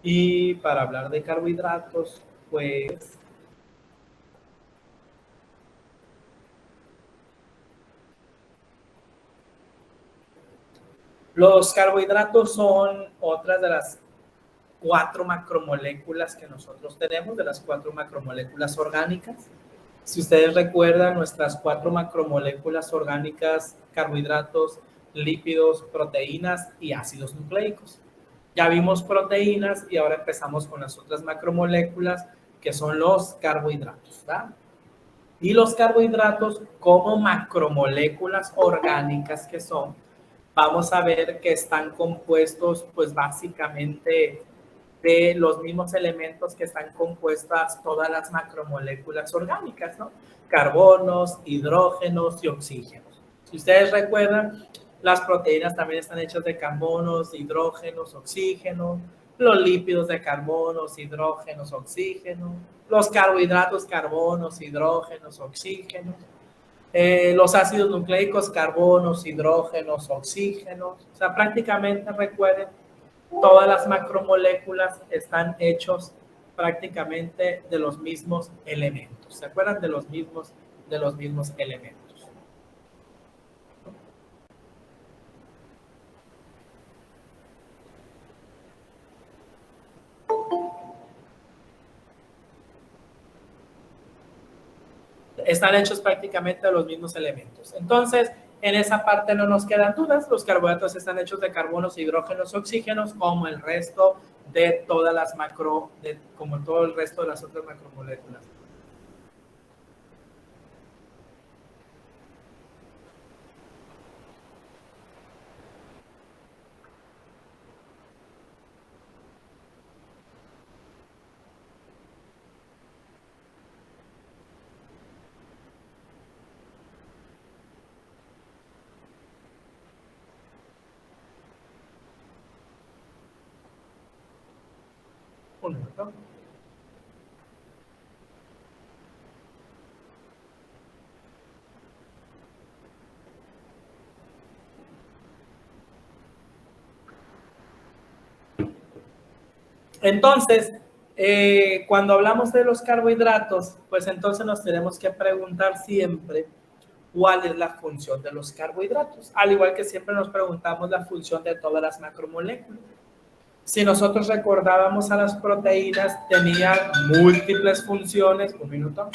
Y para hablar de carbohidratos, pues los carbohidratos son otras de las cuatro macromoléculas que nosotros tenemos, de las cuatro macromoléculas orgánicas. Si ustedes recuerdan, nuestras cuatro macromoléculas orgánicas, carbohidratos, lípidos, proteínas y ácidos nucleicos. Ya vimos proteínas y ahora empezamos con las otras macromoléculas que son los carbohidratos, ¿verdad? Y los carbohidratos como macromoléculas orgánicas que son, vamos a ver que están compuestos pues básicamente de los mismos elementos que están compuestas todas las macromoléculas orgánicas, ¿no? Carbonos, hidrógenos y oxígenos. Si ustedes recuerdan, las proteínas también están hechas de carbonos, hidrógenos, oxígenos, los lípidos de carbonos, hidrógenos, oxígenos, los carbohidratos, carbonos, hidrógenos, oxígenos, los ácidos nucleicos, carbonos, hidrógenos, oxígenos. O sea, prácticamente recuerden, todas las macromoléculas están hechos prácticamente de los mismos elementos. ¿Se acuerdan de los mismos elementos? Están hechos prácticamente de los mismos elementos. Entonces, en esa parte no nos quedan dudas. Los carbohidratos están hechos de carbonos, hidrógenos, oxígenos, como el resto de todas las como todo el resto de las otras macromoléculas. Un minuto. Entonces, cuando hablamos de los carbohidratos, pues entonces nos tenemos que preguntar siempre cuál es la función de los carbohidratos, al igual que siempre nos preguntamos la función de todas las macromoléculas. Si nosotros recordábamos a las proteínas, tenían múltiples funciones. Un minuto.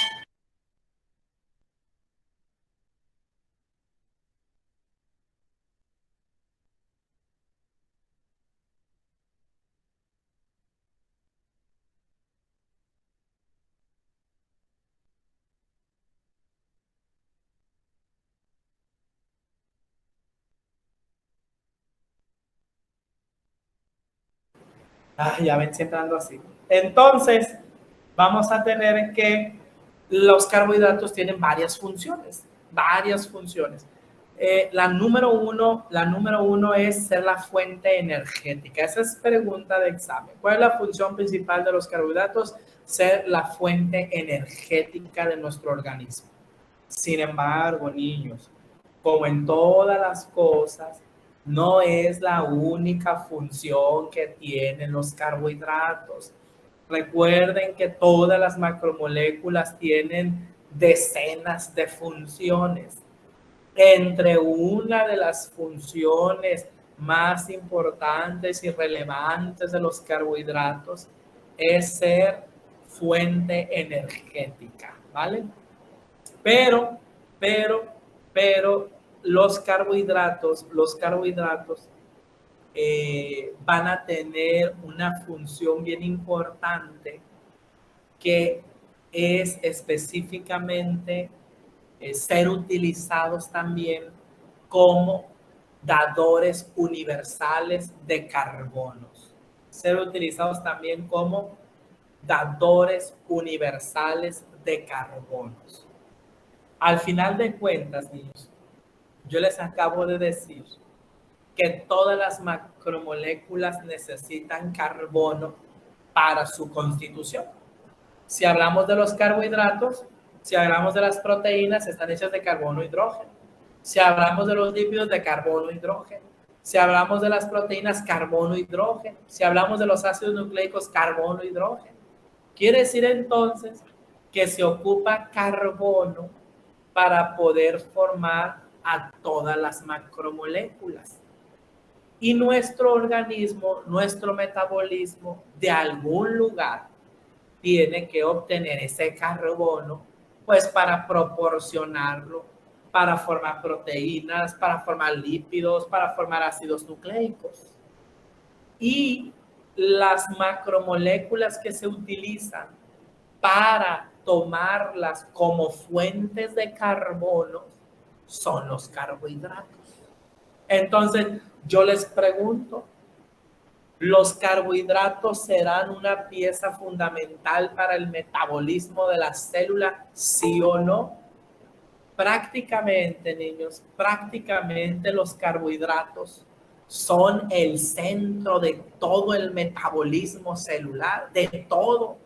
Ya ven, siempre ando así. Entonces, vamos a tener que los carbohidratos tienen varias funciones, varias funciones. La número uno es ser la fuente energética. Esa es pregunta de examen. ¿Cuál es la función principal de los carbohidratos? Ser la fuente energética de nuestro organismo. Sin embargo, niños, como en todas las cosas, no es la única función que tienen los carbohidratos. Recuerden que todas las macromoléculas tienen decenas de funciones. Entre una de las funciones más importantes y relevantes de los carbohidratos es ser fuente energética, ¿vale? Pero, pero, pero los carbohidratos van a tener una función bien importante que es específicamente ser utilizados también como dadores universales de carbonos. Ser utilizados también como dadores universales de carbonos. Al final de cuentas, niños, yo les acabo de decir que todas las macromoléculas necesitan carbono para su constitución. Si hablamos de los carbohidratos, si hablamos de las proteínas, están hechas de carbono e hidrógeno. Si hablamos de los lípidos, de carbono e hidrógeno. Si hablamos de las proteínas, carbono, hidrógeno. Si hablamos de los ácidos nucleicos, carbono, hidrógeno. Quiere decir entonces que se ocupa carbono para poder formar a todas las macromoléculas. Y nuestro organismo, nuestro metabolismo, de algún lugar tiene que obtener ese carbono, pues para proporcionarlo, para formar proteínas, para formar lípidos, para formar ácidos nucleicos. Y las macromoléculas que se utilizan para tomarlas como fuentes de carbono son los carbohidratos. Entonces, yo les pregunto, ¿los carbohidratos serán una pieza fundamental para el metabolismo de la célula, sí o no? Prácticamente, niños, prácticamente los carbohidratos son el centro de todo el metabolismo celular, de todo,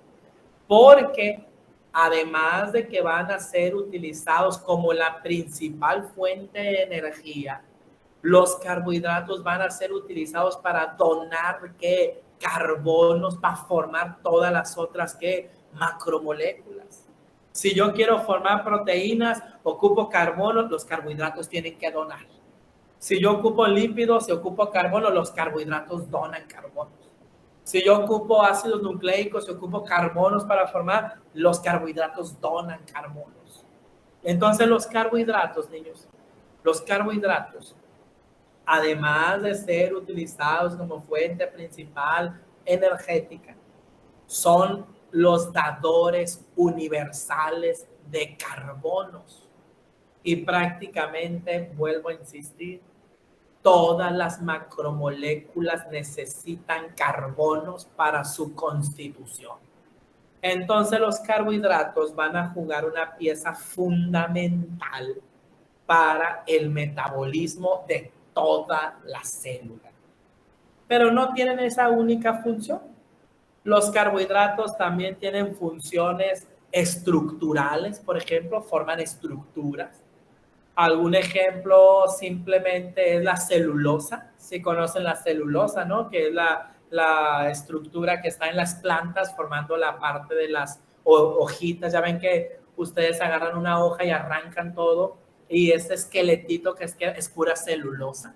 porque además de que van a ser utilizados como la principal fuente de energía, los carbohidratos van a ser utilizados para donar ¿qué? Carbonos para formar todas las otras ¿qué? Macromoléculas. Si yo quiero formar proteínas, ocupo carbono, los carbohidratos tienen que donar. Si yo ocupo lípidos, si ocupo carbono, los carbohidratos donan carbonos. Si yo ocupo ácidos nucleicos, si ocupo carbonos para formar, los carbohidratos donan carbonos. Entonces los carbohidratos, niños, los carbohidratos, además de ser utilizados como fuente principal energética, son los dadores universales de carbonos. Y prácticamente, vuelvo a insistir, todas las macromoléculas necesitan carbonos para su constitución. Entonces los carbohidratos van a jugar una pieza fundamental para el metabolismo de toda la célula. Pero no tienen esa única función. Los carbohidratos también tienen funciones estructurales, por ejemplo, forman estructuras. Algún ejemplo simplemente es la celulosa. Si conocen la celulosa, ¿no? Que es la estructura que está en las plantas formando la parte de las hojitas. Ya ven que ustedes agarran una hoja y arrancan todo y ese esqueletito que es pura celulosa.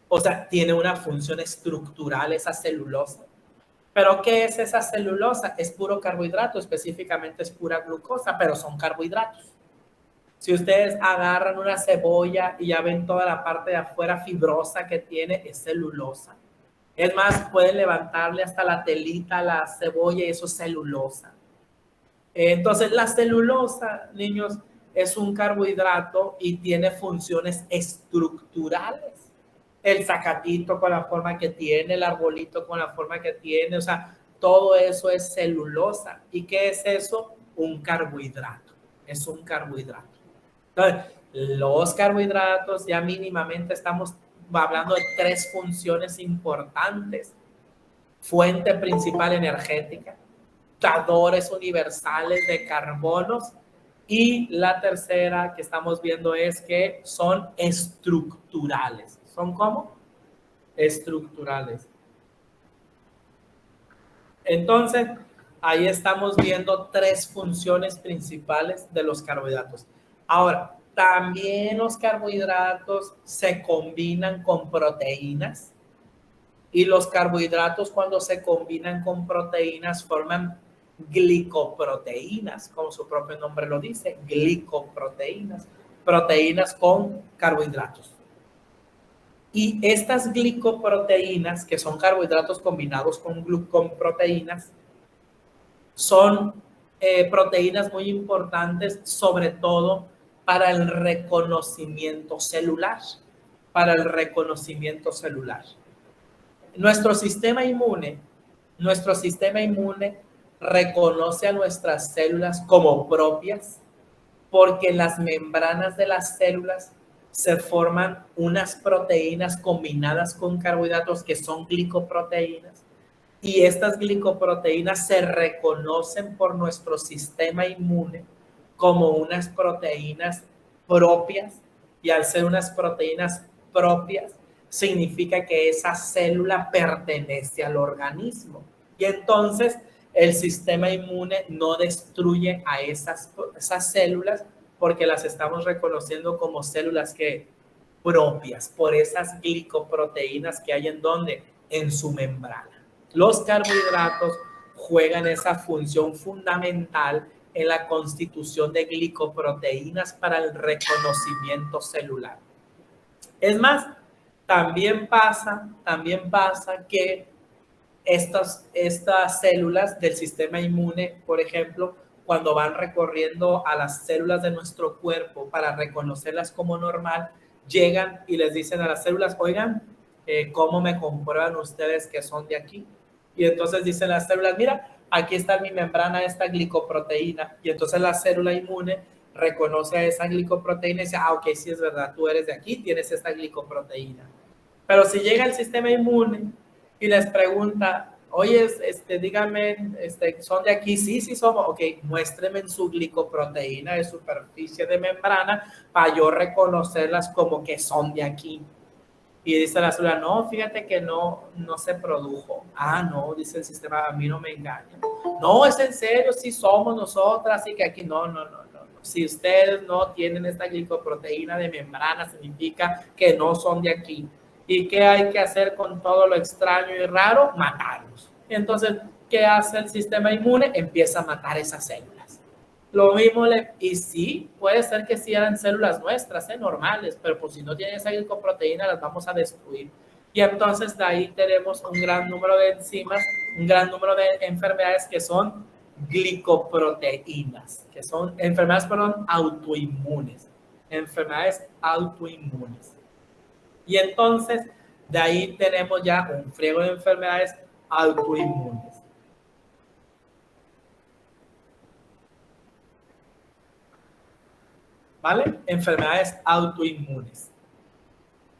O sea, tiene una función estructural esa celulosa. ¿Pero qué es esa celulosa? Es puro carbohidrato, específicamente es pura glucosa, pero son carbohidratos. Si ustedes agarran una cebolla y ya ven toda la parte de afuera fibrosa que tiene, es celulosa. Es más, pueden levantarle hasta la telita a la cebolla y eso es celulosa. Entonces, la celulosa, niños, es un carbohidrato y tiene funciones estructurales. El zacatito con la forma que tiene, el arbolito con la forma que tiene, o sea, todo eso es celulosa. ¿Y qué es eso? Un carbohidrato. Es un carbohidrato. Entonces, los carbohidratos ya mínimamente estamos hablando de tres funciones importantes. Fuente principal energética, dadores universales de carbonos y la tercera que estamos viendo es que son estructurales. ¿Son cómo? Estructurales. Entonces, ahí estamos viendo tres funciones principales de los carbohidratos. Ahora, también los carbohidratos se combinan con proteínas y los carbohidratos cuando se combinan con proteínas forman glicoproteínas, como su propio nombre lo dice, glicoproteínas, proteínas con carbohidratos. Y estas glicoproteínas, que son carbohidratos combinados con proteínas, son proteínas muy importantes, sobre todo para el reconocimiento celular, para el reconocimiento celular. Nuestro sistema inmune reconoce a nuestras células como propias porque en las membranas de las células se forman unas proteínas combinadas con carbohidratos que son glicoproteínas y estas glicoproteínas se reconocen por nuestro sistema inmune como unas proteínas propias y al ser unas proteínas propias significa que esa célula pertenece al organismo. Y entonces el sistema inmune no destruye a esas células porque las estamos reconociendo como células que propias por esas glicoproteínas que hay en donde, en su membrana. Los carbohidratos juegan esa función fundamental en la constitución de glicoproteínas para el reconocimiento celular. Es más, también pasa que estas células del sistema inmune, por ejemplo, cuando van recorriendo a las células de nuestro cuerpo para reconocerlas como normal, llegan y les dicen a las células, oigan, ¿cómo me comprueban ustedes que son de aquí? Y entonces dicen las células, mira, aquí está mi membrana, esta glicoproteína. Y entonces la célula inmune reconoce a esa glicoproteína y dice, ah, ok, sí es verdad, tú eres de aquí, tienes esta glicoproteína. Pero si llega el sistema inmune y les pregunta, oye, dígame, ¿son de aquí? Sí, sí somos. Ok, muéstrenme en su glicoproteína de superficie de membrana para yo reconocerlas como que son de aquí. Y dice la célula, no, fíjate que no se produjo. Ah, no, dice el sistema, a mí no me engaña. No, es en serio, sí somos nosotras, así que aquí no. Si ustedes no tienen esta glicoproteína de membrana, significa que no son de aquí. ¿Y qué hay que hacer con todo lo extraño y raro? Matarlos. Entonces, ¿qué hace el sistema inmune? Empieza a matar esas células. Lo mismo, y sí, puede ser que sí eran células nuestras, normales, pero pues si no tienen esa glicoproteína las vamos a destruir. Y entonces de ahí tenemos un gran número de enzimas, un gran número de enfermedades que son glicoproteínas, que son enfermedades, perdón, autoinmunes. Enfermedades autoinmunes. Y entonces de ahí tenemos ya un friego de enfermedades autoinmunes. ¿Vale? Enfermedades autoinmunes.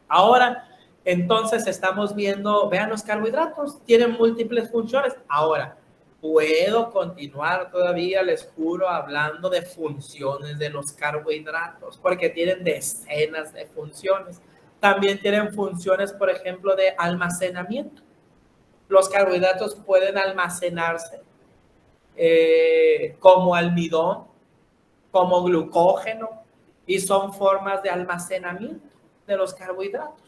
Ahora, entonces estamos viendo, vean, los carbohidratos tienen múltiples funciones. Ahora, puedo continuar todavía, les juro, hablando de funciones de los carbohidratos, porque tienen decenas de funciones. También tienen funciones, por ejemplo, de almacenamiento. Los carbohidratos pueden almacenarse como almidón, como glucógeno, y son formas de almacenamiento de los carbohidratos.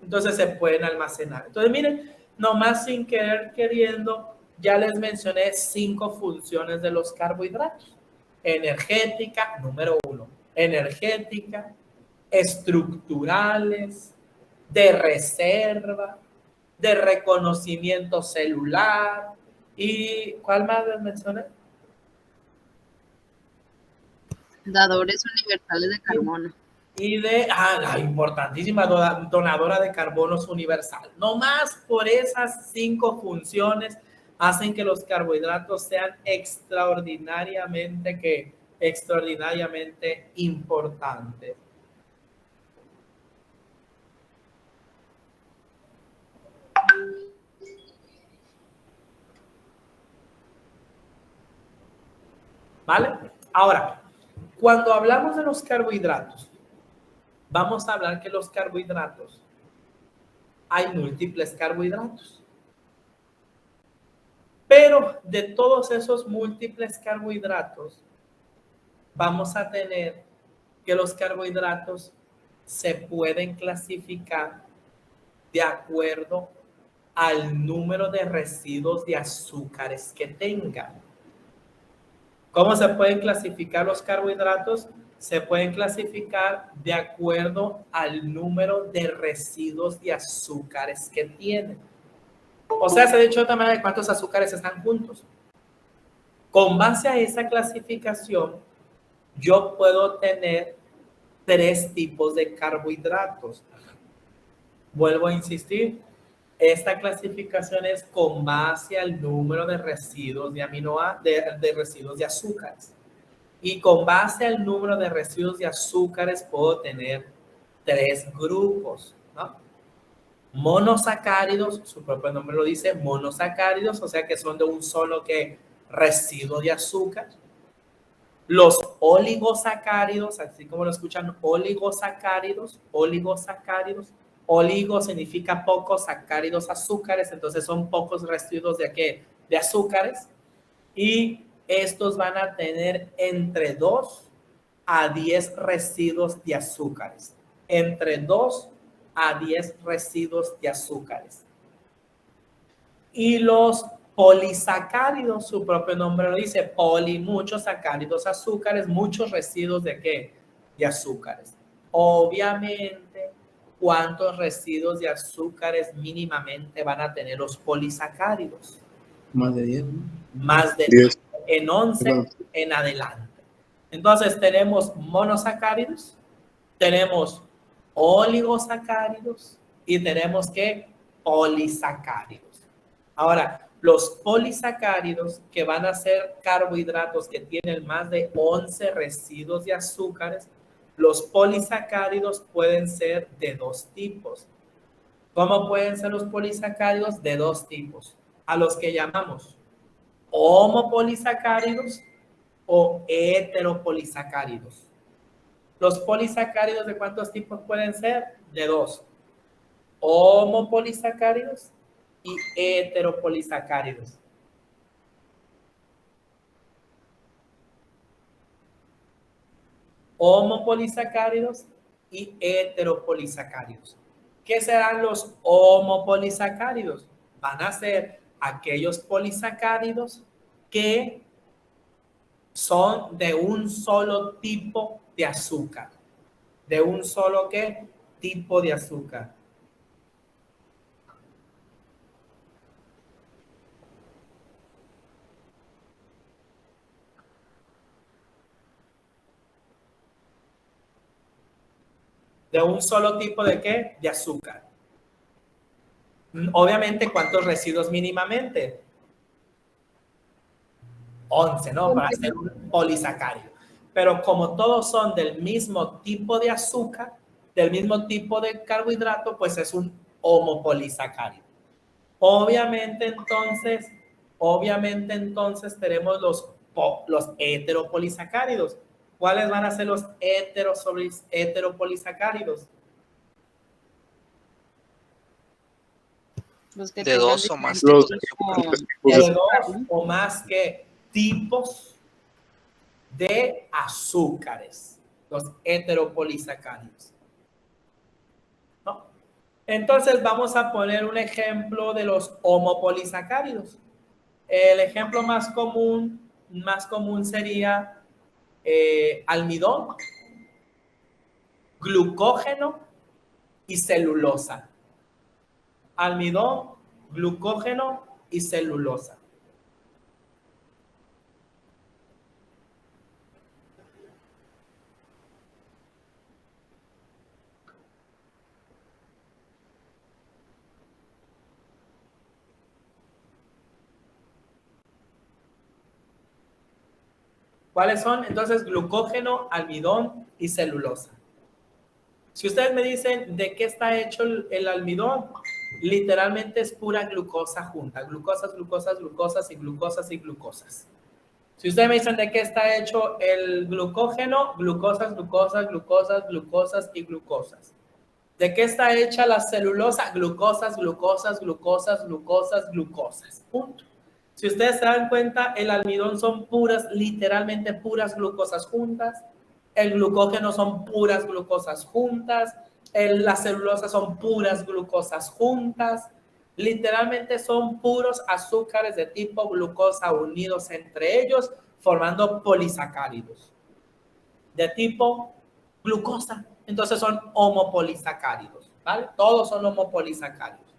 Entonces se pueden almacenar. Entonces miren, nomás sin querer queriendo, ya les mencioné 5 funciones de los carbohidratos. Energética, número 1. Energética, estructurales, de reserva, de reconocimiento celular. ¿Y cuál más les mencioné? Dadores universales de carbono. Y de la importantísima donadora de carbonos universal. No más por esas 5 funciones hacen que los carbohidratos sean extraordinariamente importantes. ¿Vale? Ahora, cuando hablamos de los carbohidratos, vamos a hablar que los carbohidratos, hay múltiples carbohidratos. Pero de todos esos múltiples carbohidratos, vamos a tener que los carbohidratos se pueden clasificar de acuerdo al número de residuos de azúcares que tengan. ¿Cómo se pueden clasificar los carbohidratos? Se pueden clasificar de acuerdo al número de residuos de azúcares que tienen. O sea, se ha dicho de otra manera de cuántos azúcares están juntos. Con base a esa clasificación, yo puedo tener 3 tipos de carbohidratos. Vuelvo a insistir, esta clasificación es con base al número de residuos de residuos de azúcares. Y con base al número de residuos de azúcares puedo tener 3 grupos, ¿no? Monosacáridos, su propio nombre lo dice, monosacáridos, o sea que son de un solo residuo de azúcar. Los oligosacáridos, así como lo escuchan, oligosacáridos, Oligo significa pocos, sacáridos, azúcares, entonces son pocos residuos de qué? De azúcares. Y estos van a tener entre 2 a 10 residuos de azúcares. Entre 2 a 10 residuos de azúcares. Y los polisacáridos, su propio nombre lo dice, poli, muchos sacáridos, azúcares, muchos residuos de qué? De azúcares. Obviamente, ¿cuántos residuos de azúcares mínimamente van a tener los polisacáridos? Más de 10, ¿no? Más de 10. En 11 en adelante. Entonces tenemos monosacáridos, tenemos oligosacáridos y tenemos ¿qué? Polisacáridos. Ahora, los polisacáridos, que van a ser carbohidratos que tienen más de 11 residuos de azúcares, los polisacáridos pueden ser de 2 tipos. ¿Cómo pueden ser los polisacáridos? De 2 tipos, a los que llamamos homopolisacáridos o heteropolisacáridos. Los polisacáridos, ¿de cuántos tipos pueden ser? De 2. Homopolisacáridos y heteropolisacáridos. Homopolisacáridos y heteropolisacáridos. ¿Qué serán los homopolisacáridos? Van a ser aquellos polisacáridos que son de un solo tipo de azúcar. ¿De un solo qué? Tipo de azúcar. ¿De un solo tipo de qué? De azúcar. Obviamente, ¿cuántos residuos mínimamente? 11, ¿no? Para hacer un polisacárido. Pero como todos son del mismo tipo de azúcar, del mismo tipo de carbohidrato, pues es un homopolisacárido. Obviamente, entonces tenemos los heteropolisacáridos. ¿Cuáles van a ser los heteropolisacáridos? Los que De 2 o más tipos de 2 o más que tipos de azúcares, los heteropolisacáridos. ¿No? Entonces vamos a poner un ejemplo de los homopolisacáridos. El ejemplo más común sería almidón, glucógeno y celulosa. Almidón, glucógeno y celulosa. ¿Cuáles son? Entonces, glucógeno, almidón y celulosa. Si ustedes me dicen de qué está hecho el almidón, literalmente es pura glucosa junta. Glucosas, glucosas, glucosas y glucosas y glucosas. Si ustedes me dicen de qué está hecho el glucógeno, glucosas, glucosas, glucosas, glucosas y glucosas. ¿De qué está hecha la celulosa? Glucosas, glucosas, glucosas, glucosas, glucosas. Punto. Si ustedes se dan cuenta, el almidón son puras, literalmente puras glucosas juntas. El glucógeno son puras glucosas juntas. La celulosa son puras glucosas juntas. Literalmente son puros azúcares de tipo glucosa unidos entre ellos, formando polisacáridos de tipo glucosa. Entonces son homopolisacáridos, ¿vale? Todos son homopolisacáridos.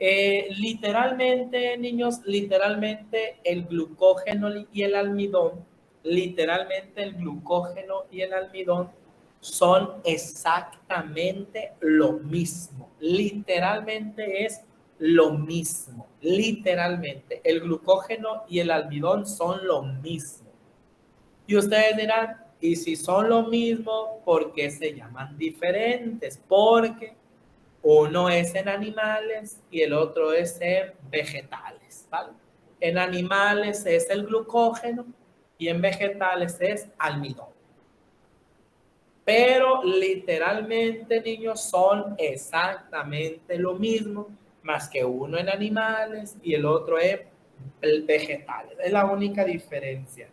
Literalmente, niños, literalmente el glucógeno y el almidón, son exactamente lo mismo. Literalmente es lo mismo. Literalmente, el glucógeno y el almidón son lo mismo. Y ustedes dirán, y si son lo mismo, ¿por qué se llaman diferentes? Porque uno es en animales y el otro es en vegetales, ¿vale? En animales es el glucógeno y en vegetales es almidón. Pero literalmente, niños, son exactamente lo mismo, más que uno en animales y el otro en vegetales. Es la única diferencia.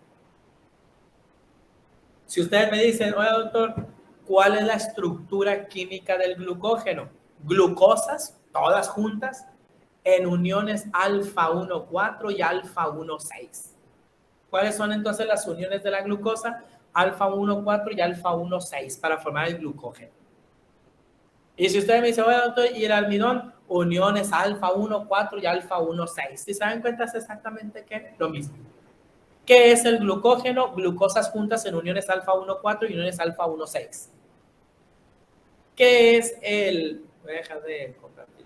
Si ustedes me dicen, oye, doctor, ¿cuál es la estructura química del glucógeno? Glucosas, todas juntas, en uniones alfa 1,4 y alfa 1,6. ¿Cuáles son entonces las uniones de la glucosa? Alfa 1,4 y alfa 1,6 para formar el glucógeno. Y si ustedes me dicen, oye, doctor, y el almidón, uniones alfa 1,4 y alfa 1,6. Si se dan cuenta, es exactamente ¿qué? Lo mismo. ¿Qué es el glucógeno? Glucosas juntas en uniones alfa 1,4 y uniones alfa 1,6. ¿Qué es el... Voy a dejar de compartir.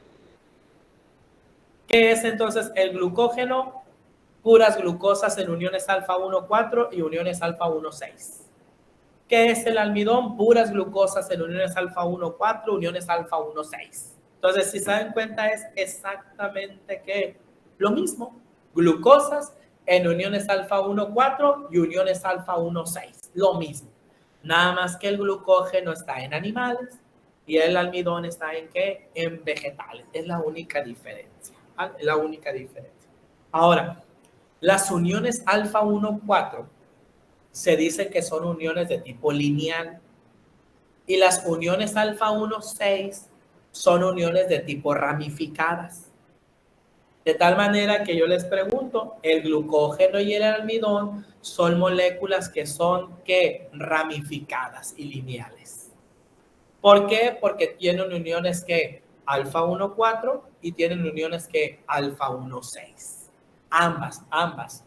¿Qué es entonces el glucógeno? Puras glucosas en uniones alfa 1,4 y uniones alfa 1,6. ¿Qué es el almidón? Puras glucosas en uniones alfa 1,4, uniones alfa 1,6. Entonces, si se dan cuenta, es exactamente ¿qué? Lo mismo. Glucosas en uniones alfa 1,4 y uniones alfa 1,6. Lo mismo. Nada más que el glucógeno está en animales y el almidón está en ¿qué? En vegetales. Es la única diferencia. ¿Vale? Es la única diferencia. Ahora, las uniones alfa 1,4 se dice que son uniones de tipo lineal y las uniones alfa 1,6 son uniones de tipo ramificadas. De tal manera que yo les pregunto, el glucógeno y el almidón son moléculas que son ¿qué? Ramificadas y lineales. ¿Por qué? Porque tienen uniones que alfa 1,4 y tienen uniones que alfa 1,6. Ambas.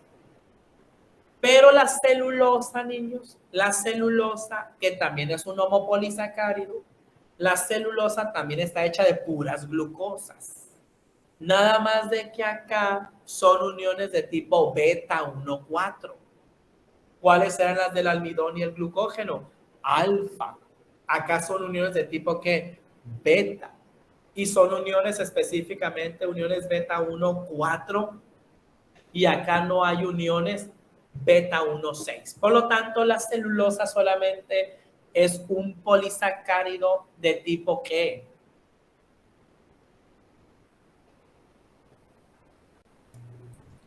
Pero la celulosa, niños, la celulosa, que también es un homopolisacárido, la celulosa también está hecha de puras glucosas. Nada más de que acá son uniones de tipo beta 1,4. ¿Cuáles eran las del almidón y el glucógeno? Alfa. Acá son uniones de tipo ¿qué? Beta. Y son uniones específicamente, uniones beta 1,4. Y acá no hay uniones beta 1,6. Por lo tanto, la celulosa solamente es un polisacárido de tipo ¿qué?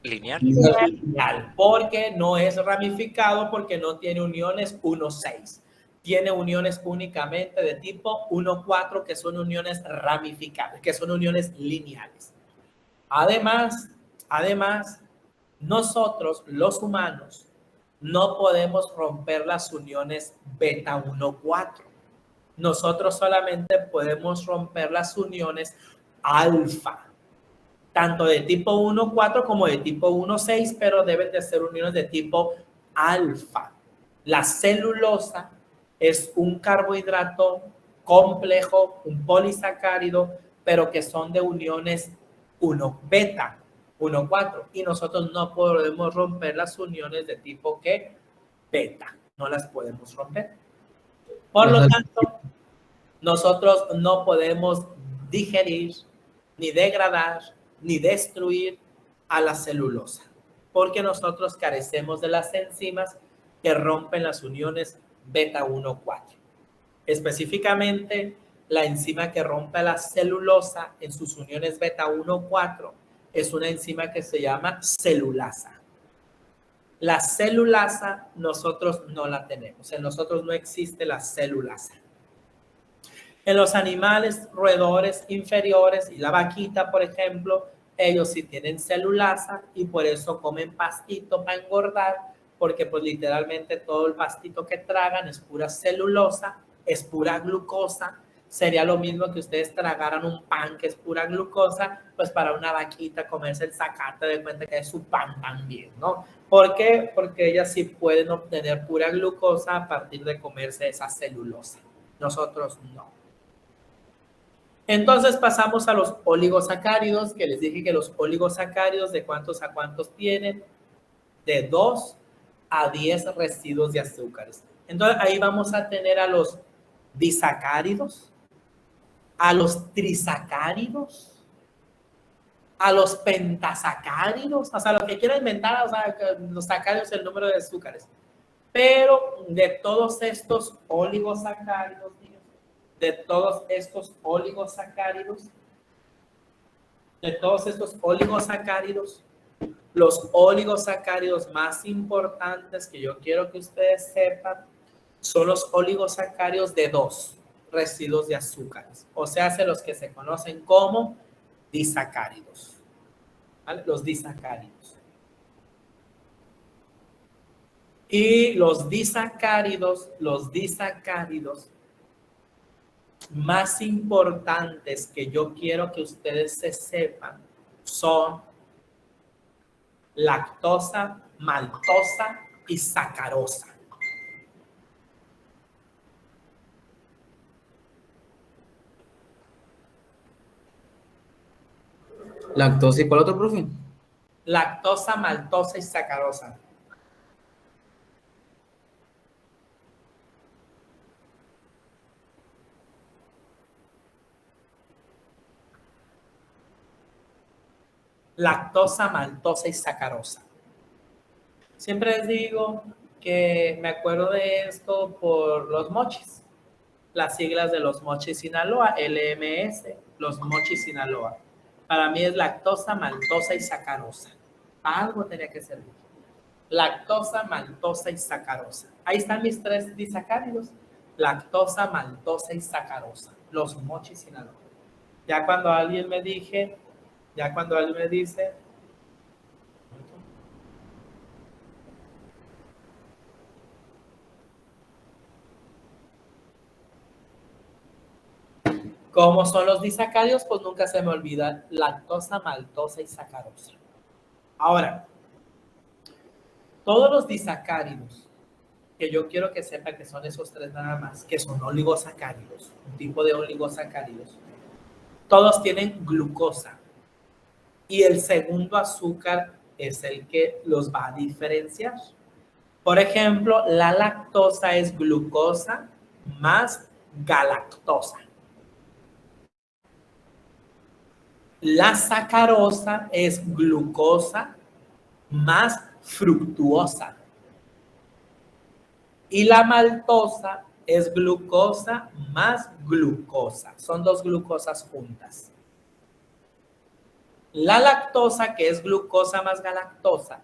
Lineal. Lineal, porque no es ramificado, porque no tiene uniones 1,6. Tiene uniones únicamente de tipo 1,4, que son uniones ramificadas, que son uniones lineales. Además, nosotros, los humanos, no podemos romper las uniones beta 1,4. Nosotros solamente podemos romper las uniones alfa, tanto de tipo 1,4 como de tipo 1,6, pero deben de ser uniones de tipo alfa. La celulosa es un carbohidrato complejo, un polisacárido, pero que son de uniones 1 beta, 1,4, y nosotros no podemos romper las uniones de tipo ¿qué? Beta, no las podemos romper. Por lo tanto, nosotros no podemos digerir, ni degradar, ni destruir a la celulosa, porque nosotros carecemos de las enzimas que rompen las uniones beta 1,4. Específicamente, la enzima que rompe la celulosa en sus uniones beta 1,4 es una enzima que se llama celulasa. La celulasa nosotros no la tenemos, en nosotros no existe la celulasa. En los animales roedores inferiores y la vaquita, por ejemplo, ellos sí tienen celulasa y por eso comen pastito para engordar, porque pues literalmente todo el pastito que tragan es pura celulosa, es pura glucosa. Sería lo mismo que ustedes tragaran un pan que es pura glucosa, pues para una vaquita comerse el zacate de cuenta que es su pan también, ¿no? ¿Por qué? Porque ellas sí pueden obtener pura glucosa a partir de comerse esa celulosa. Nosotros no. Entonces pasamos a los oligosacáridos, que les dije que los oligosacáridos de cuántos a cuántos tienen, de 2 a 10 residuos de azúcares. Entonces ahí vamos a tener a los disacáridos, a los trisacáridos, a los pentasacáridos, o sea, lo que quiera inventar, o sea, los sacáridos, el número de azúcares. Pero de todos estos oligosacáridos, de todos estos oligosacáridos, los oligosacáridos más importantes que yo quiero que ustedes sepan son los oligosacáridos de 2 residuos de azúcares, o sea, los que se conocen como disacáridos, ¿vale? Los disacáridos. Y los disacáridos más importantes que yo quiero que ustedes se sepan son lactosa, maltosa y sacarosa. Lactosa y cuál otro, profe. Lactosa, maltosa y sacarosa. Lactosa, maltosa y sacarosa. Siempre les digo que me acuerdo de esto por los mochis, las siglas de los mochis Sinaloa, LMS, los mochis Sinaloa. Para mí es lactosa, maltosa y sacarosa. Algo tenía que servir. Lactosa, maltosa y sacarosa. Ahí están mis 3 disacáridos. Lactosa, maltosa y sacarosa. Los mochis Sinaloa. Ya cuando alguien me dice, ¿cómo son los disacáridos? Pues nunca se me olvida, lactosa, maltosa y sacarosa. Ahora, todos los disacáridos, que yo quiero que sepan que son esos 3 nada más, que son oligosacáridos, un tipo de oligosacáridos, todos tienen glucosa. Y el segundo azúcar es el que los va a diferenciar. Por ejemplo, la lactosa es glucosa más galactosa. La sacarosa es glucosa más fructuosa. Y la maltosa es glucosa más glucosa. Son 2 glucosas juntas. La lactosa, que es glucosa más galactosa,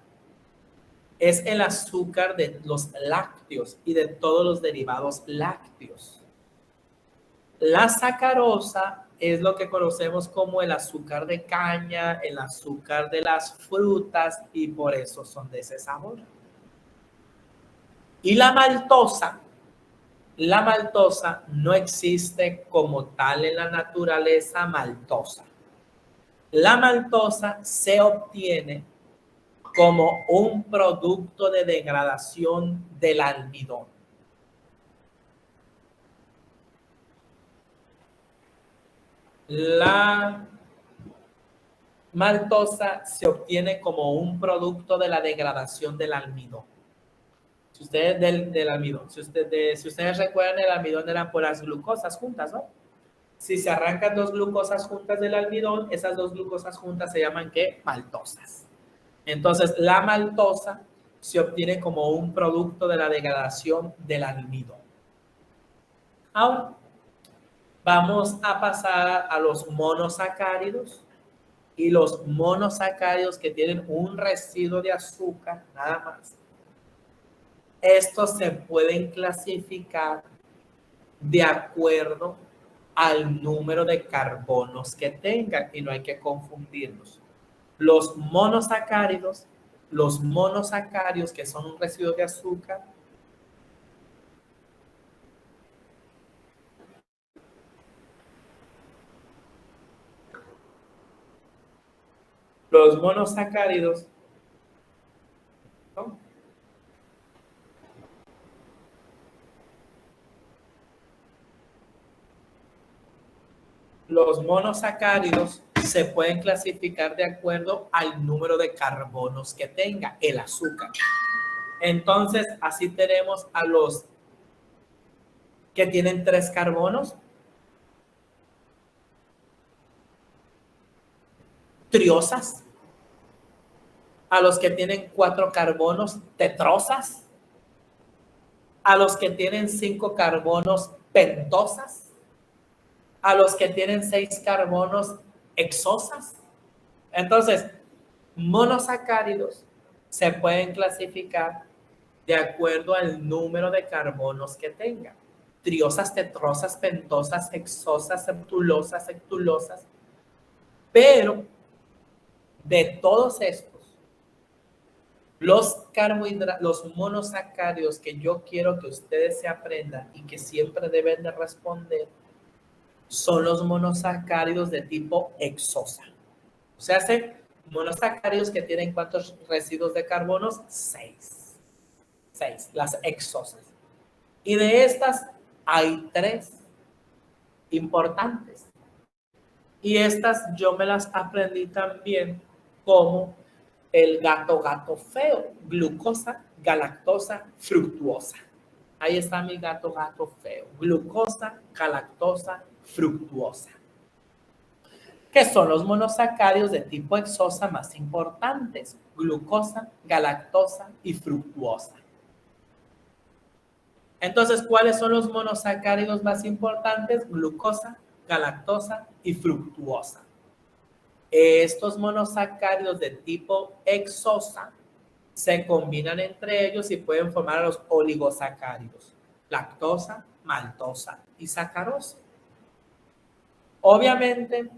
es el azúcar de los lácteos y de todos los derivados lácteos. La sacarosa es lo que conocemos como el azúcar de caña, el azúcar de las frutas, y por eso son de ese sabor. Y la maltosa no existe como tal en la naturaleza maltosa. La maltosa se obtiene como un producto de degradación del almidón. La maltosa se obtiene como un producto de la degradación del almidón. Si ustedes del almidón, si ustedes recuerdan, el almidón eran por las glucosas juntas, ¿no? Si se arrancan 2 glucosas juntas del almidón, esas 2 glucosas juntas se llaman ¿qué? Maltosas. Entonces, la maltosa se obtiene como un producto de la degradación del almidón. Ahora, vamos a pasar a los monosacáridos. Y los monosacáridos que tienen un residuo de azúcar, nada más. Estos se pueden clasificar de acuerdo al número de carbonos que tengan, y no hay que confundirlos. Los monosacáridos que son un residuo de azúcar, los monosacáridos, ¿no? Los monosacáridos se pueden clasificar de acuerdo al número de carbonos que tenga el azúcar. Entonces, así tenemos a los que tienen 3 carbonos, triosas. A los que tienen 4 carbonos, tetrosas. a los que tienen 5 carbonos pentosas, a los que tienen 6 carbonos hexosas. Entonces, monosacáridos se pueden clasificar de acuerdo al número de carbonos que tengan. Triosas, tetrosas, pentosas, hexosas, septulosas, hectulosas. Pero de todos estos, los monosacáridos que yo quiero que ustedes se aprendan y que siempre deben de responder son los monosacáridos de tipo hexosa. O sea, monosacáridos que tienen ¿cuántos residuos de carbonos? 6. 6, las hexosas. Y de estas hay 3 importantes. Y estas yo me las aprendí también como el gato feo, glucosa, galactosa, fructuosa. Ahí está mi gato feo, glucosa, galactosa, fructuosa. ¿Qué son los monosacáridos de tipo hexosa más importantes? Glucosa, galactosa y fructuosa. Entonces, ¿cuáles son los monosacáridos más importantes? Glucosa, galactosa y fructuosa. Estos monosacáridos de tipo hexosa se combinan entre ellos y pueden formar a los oligosacáridos, lactosa, maltosa y sacarosa. Obviamente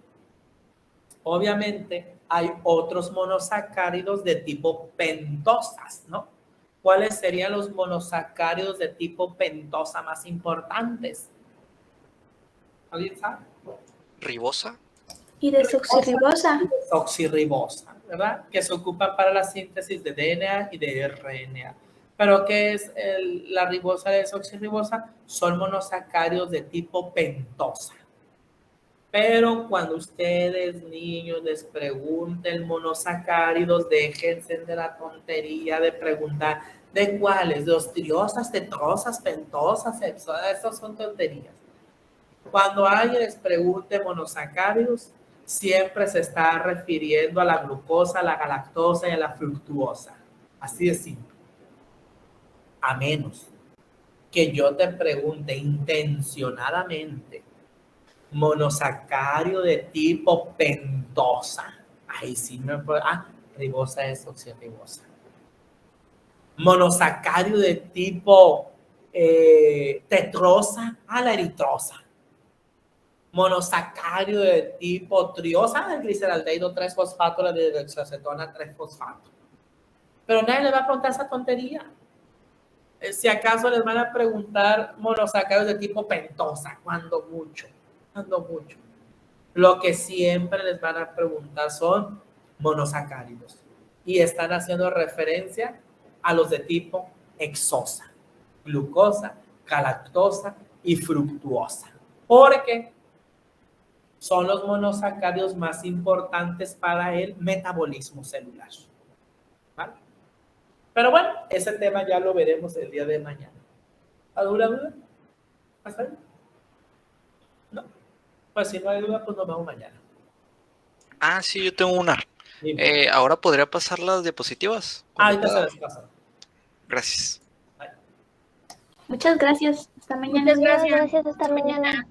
hay otros monosacáridos de tipo pentosas, ¿no? ¿Cuáles serían los monosacáridos de tipo pentosa más importantes? ¿Alguien sabe? Ribosa. Y desoxirribosa. Desoxirribosa, ¿verdad? Que se ocupan para la síntesis de DNA y de RNA. ¿Pero qué es la ribosa y la desoxirribosa? Son monosacáridos de tipo pentosa. Pero cuando ustedes, niños, les pregunten monosacáridos, déjense de la tontería de preguntar de cuáles, de los triosas, tetrosas, pentosas, hexosas, esas son tonterías. Cuando alguien les pregunte monosacáridos, siempre se está refiriendo a la glucosa, a la galactosa y a la fructuosa. Así de simple. A menos que yo te pregunte intencionadamente monosacárido de tipo pentosa. Ahí sí me puedo... ribosa, desoxirribosa. Monosacárido de tipo tetrosa, la eritrosa. Monosacárido de tipo triosa, el gliceraldehído 3-fosfato, la dihidroxiacetona 3-fosfato. Pero nadie le va a preguntar esa tontería. Si acaso les van a preguntar monosacáridos de tipo pentosa, cuando mucho. Lo que siempre les van a preguntar son monosacáridos. Y están haciendo referencia a los de tipo hexosa, glucosa, galactosa y fructuosa. Porque son los monosacáridos más importantes para el metabolismo celular. ¿Vale? Pero bueno, ese tema ya lo veremos el día de mañana. ¿Alguna duda? ¿Hasta ahí? No. Pues si no hay duda, pues nos vemos mañana. Sí, yo tengo una. Ahora podría pasar las diapositivas. Ahorita se las paso. Gracias. Muchas gracias. Hasta mañana. Muchas gracias. Hasta mañana.